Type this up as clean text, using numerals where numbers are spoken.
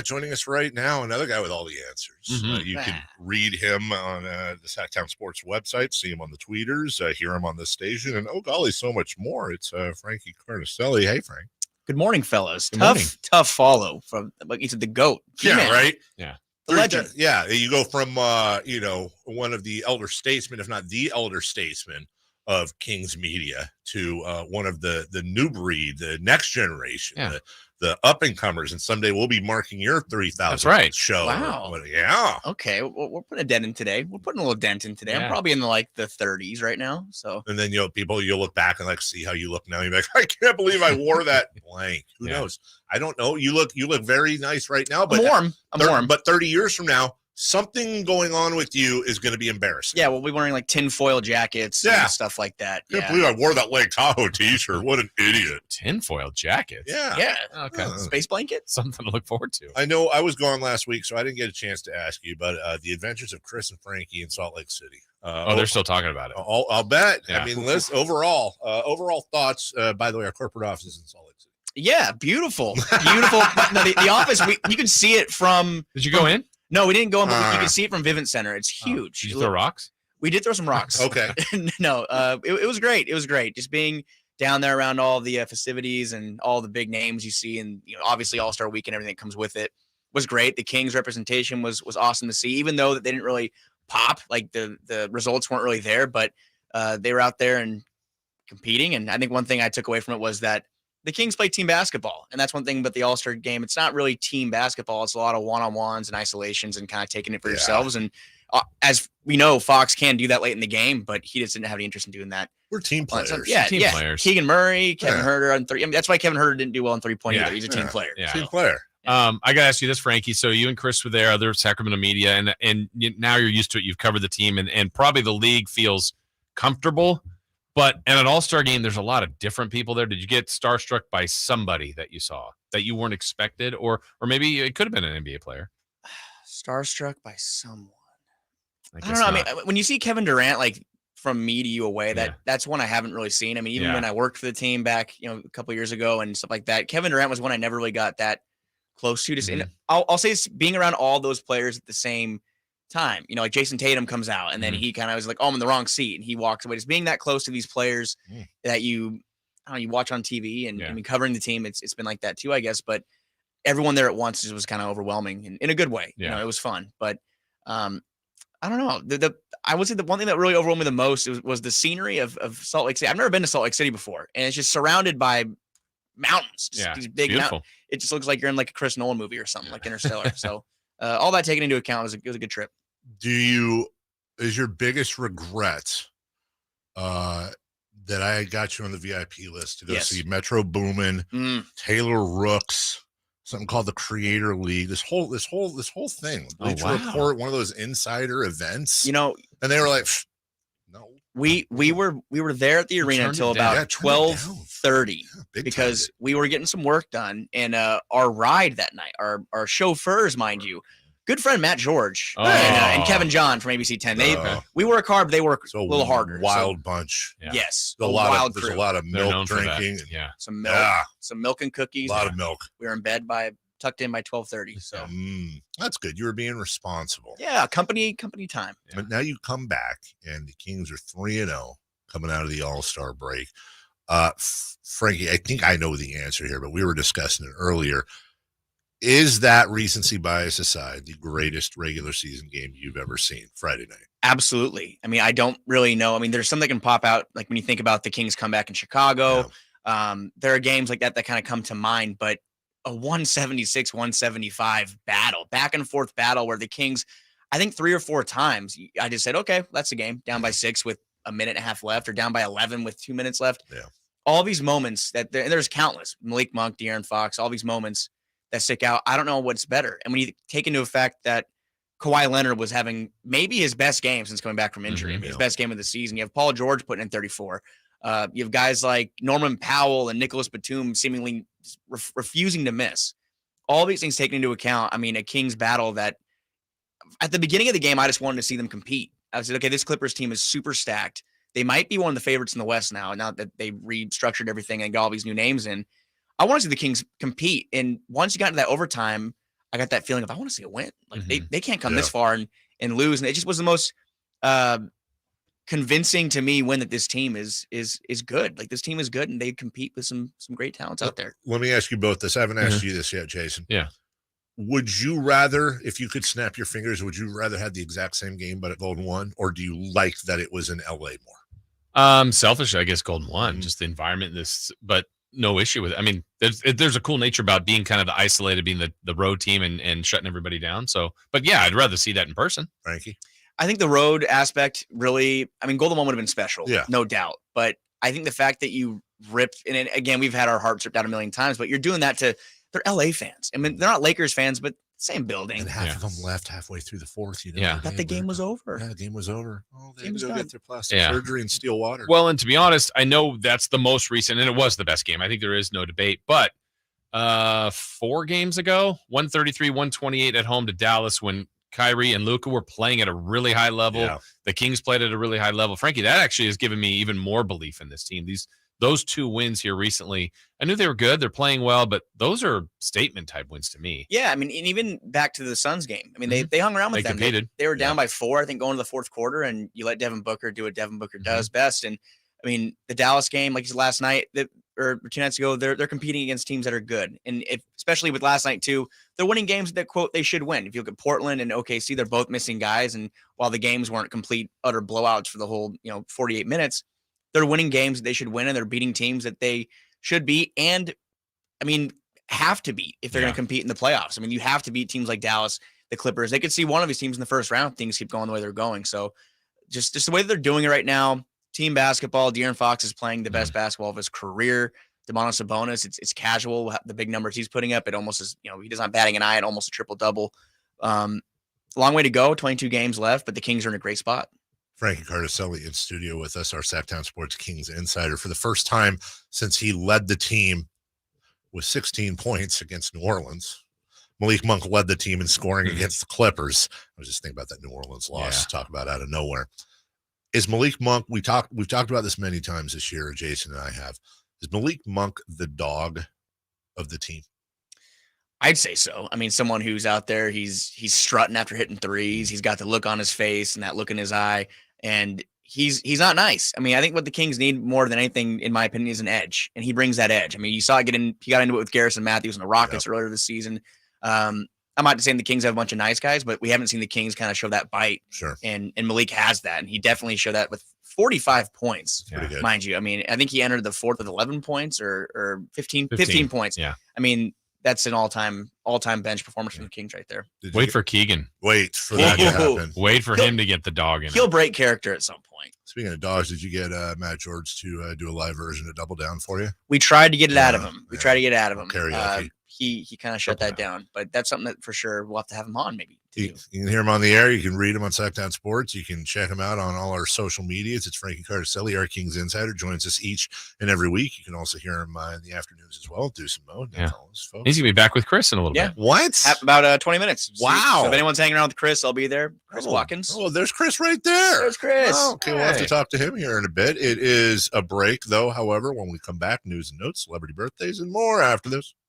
Joining us right now, another guy with all the answers. You can read him on the Sactown Sports website, see him on the tweeters, hear him on the station, and oh golly, so much more. It's Frankie Cartoscelli. Hey, Frank. Good morning, fellas. Good morning. Tough follow from, like you said, the GOAT. Yeah, right? Yeah. The legend. Yeah, you go from, one of the elder statesmen, if not the elder statesman of Kings media to one of the new breed, the next generation, the up-and-comers, and someday we'll be marking your 3,000 show. Wow. Yeah. Okay, we're putting a dent in today. We're putting a little dent in today. Yeah. I'm probably in the 30s right now. So. And then, you'll look back and see how you look now. You're like, I can't believe I wore that blank. Who knows? I don't know. You look very nice right now, but I'm warm. But 30 years from now, something going on with you is going to be embarrassing. Yeah, we'll be wearing tinfoil jackets and stuff like that. I can't believe I wore that Lake Tahoe t-shirt. What an idiot. Tinfoil jackets. Yeah. Okay. Space blanket? Something to look forward to. I know I was gone last week, so I didn't get a chance to ask you, but the adventures of Chris and Frankie in Salt Lake City. They're still talking about it. I'll bet. Yeah. I mean, overall thoughts. By the way, our corporate office is in Salt Lake City. Yeah, beautiful. Beautiful. But no, the office, you can see it from... Did you go in? No, we didn't go in, but you can see it from Vivint Center. It's huge. Did you throw rocks? We did throw some rocks. Okay. No, it was great. It was great. Just being down there around all the festivities and all the big names you see, and obviously All-Star Week and everything that comes with it was great. The Kings representation was awesome to see, even though that they didn't really pop. The results weren't really there, but they were out there and competing. And I think one thing I took away from it was that the Kings play team basketball, and that's one thing about the All-Star game. It's not really team basketball. It's a lot of one-on-ones and isolations and kind of taking it for yourselves. And as we know, Fox can do that late in the game, but he just didn't have any interest in doing that. We're team players. Team players. Keegan Murray, Kevin Herter on three. I mean, that's why Kevin Herter didn't do well on three-point either. He's a team player. Yeah. Team player. I got to ask you this, Frankie. So you and Chris were there, other Sacramento media, and now you're used to it. You've covered the team, and probably the league feels comfortable. But at an All-Star game, there's a lot of different people there. Did you get starstruck by somebody that you saw that you weren't expected, or maybe it could have been an NBA player? Starstruck by someone. I don't know. I mean, when you see Kevin Durant, from me to you away, that's one I haven't really seen. I mean, even when I worked for the team back, a couple of years ago and stuff like that, Kevin Durant was one I never really got that close to. And I'll say it's being around all those players at the same time. Jason Tatum comes out and then he kind of was like, oh, I'm in the wrong seat, and he walks away. Just being that close to these players that you watch on TV and I mean, covering the team, it's been like that too, I guess. But everyone there at once was kind of overwhelming in a good way. It was fun, but I don't know. I would say the one thing that really overwhelmed me the most was the scenery of Salt Lake City. I've never been to Salt Lake City before, and it's just surrounded by mountains. These big mountains. It just looks like you're in a Chris Nolan movie or something, like Interstellar. So all that taken into account, it was a good trip. Is your biggest regret that I got you on the VIP list to go see Metro Boomin, Taylor Rooks, something called the Creator League, this whole thing, Bleacher Report, one of those insider events, and they were like, no. We were there at the arena until about 12:30 because we were getting some work done, and our ride that night, our chauffeurs, mind you, good friend Matt George and Kevin John from ABC 10. We were a car, but they were a little harder. Wild bunch. Yeah. Yes, there's a lot of milk drinking. Some milk and cookies. A lot of milk. We were in bed tucked in by 12:30. So that's good. You were being responsible. Yeah, company time. But now you come back, and the Kings are 3-0 coming out of the All-Star break. Frankie, I think I know the answer here, but we were discussing it earlier. Is that recency bias aside the greatest regular season game you've ever seen Friday night? Absolutely. I mean, I don't really know. I mean, there's some that can pop out, like when you think about the Kings comeback in Chicago. There are games like that kind of come to mind, but a 176-175 battle, back and forth battle where the Kings, I think 3 or 4 times, I just said, okay, that's the game. Down by 6 with a minute and a half left, or down by 11 with 2 minutes left. Yeah. All these moments and there's countless. Malik Monk, De'Aaron Fox, all these moments that stick out. I don't know what's better. And when you take into effect that Kawhi Leonard was having maybe his best game since coming back from injury, his best game of the season. You have Paul George putting in 34. You have guys like Norman Powell and Nicholas Batum seemingly refusing to miss. All these things taken into account, I mean, a Kings battle that at the beginning of the game, I just wanted to see them compete. I said, okay, this Clippers team is super stacked. They might be one of the favorites in the West now that they restructured everything and got all these new names in. I want to see the Kings compete. And once you got into that overtime, I got that feeling of I want to see a win. Like they can't come this far and lose. And it just was the most convincing to me win that this team is good. Like this team is good and they compete with some great talents out there. Let me ask you both this. I haven't asked you this yet, Jason. Yeah. Would you rather, if you could snap your fingers, would you rather have the exact same game but at Golden won, or do you like that it was in LA more? Selfish, I guess Golden won, just the environment, but no issue with it. I mean, there's a cool nature about being kind of the isolated, being the road team and shutting everybody down. So, but yeah, I'd rather see that in person. Frankie? I think the road aspect really, I mean, Golden One would have been special, no doubt. But I think the fact that you ripped, and again, we've had our hearts ripped out a million times, but you're doing that to, they're LA fans. I mean, they're not Lakers fans, but same building. And half of them left halfway through the fourth. You know, that the game was over. Yeah, the game was over. Oh, they had to go get their plastic surgery and steal water. Well, and to be honest, I know that's the most recent, and it was the best game. I think there is no debate. But 4 games ago, 133-128 at home to Dallas when Kyrie and Luka were playing at a really high level. Yeah. The Kings played at a really high level. Frankie, that actually has given me even more belief in this team. Those 2 wins here recently, I knew they were good. They're playing well, but those are statement type wins to me. Yeah, I mean, and even back to the Suns game. I mean, they hung around with them. Competed. They were down by 4, I think, going to the fourth quarter, and you let Devin Booker do what Devin Booker does best. And I mean, the Dallas game, like last night, or 2 nights ago, they're competing against teams that are good. And especially with last night too, they're winning games that, quote, they should win. If you look at Portland and OKC, they're both missing guys. And while the games weren't complete, utter blowouts for the whole, 48 minutes, they're winning games that they should win, and they're beating teams that they should beat. And I mean, have to beat if they're going to compete in the playoffs. I mean, you have to beat teams like Dallas, the Clippers. They could see one of these teams in the first round. Things keep going the way they're going. So just the way that they're doing it right now, team basketball, De'Aaron Fox is playing the best basketball of his career. Domantas Sabonis, it's casual. The big numbers he's putting up, it almost is, he does not batting an eye at almost a triple-double. Long way to go, 22 games left, but the Kings are in a great spot. Frankie Cartoscelli in studio with us, our Sactown Sports Kings insider. For the first time since he led the team with 16 points against New Orleans, Malik Monk led the team in scoring against the Clippers. I was just thinking about that New Orleans loss, talk about out of nowhere. Is Malik Monk, we've talked about this many times this year, Jason and I have, is Malik Monk the dog of the team? I'd say so. I mean, someone who's out there, he's strutting after hitting threes. He's got the look on his face and that look in his eye, and he's not nice. I mean, I think what the Kings need more than anything, in my opinion, is an edge, and he brings that edge. I mean, you saw he got into it with Garrison Matthews and the Rockets earlier this season. I'm not saying the Kings have a bunch of nice guys, but we haven't seen the Kings kind of show that bite. Sure. And Malik has that, and he definitely showed that with 45 points, mind you. I mean, I think he entered the fourth with 11 points or 15 points. Yeah. I mean, that's an all-time bench performance from the Kings right there. Wait for Keegan. Wait for that to happen. Wait for him to get the dog in. He'll break character at some point. Speaking of dogs, did you get Matt George to do a live version of Double Down for you? We tried to get it out of him. Karaoke. He kind of shut that down, but that's something that for sure we'll have to have him on maybe. You can hear him on the air. You can read him on Sactown Sports. You can check him out on all our social medias. It's Frankie Cartoscelli, our Kings Insider, joins us each and every week. You can also hear him in the afternoons as well. Do some mode. Yeah. He's going to be back with Chris in a little bit. What? About 20 minutes. Wow. So if anyone's hanging around with Chris, I'll be there. Chris Watkins. Oh, there's Chris right there. There's Chris. Oh, okay, we'll have to talk to him here in a bit. It is a break, though. However, when we come back, news and notes, celebrity birthdays, and more after this.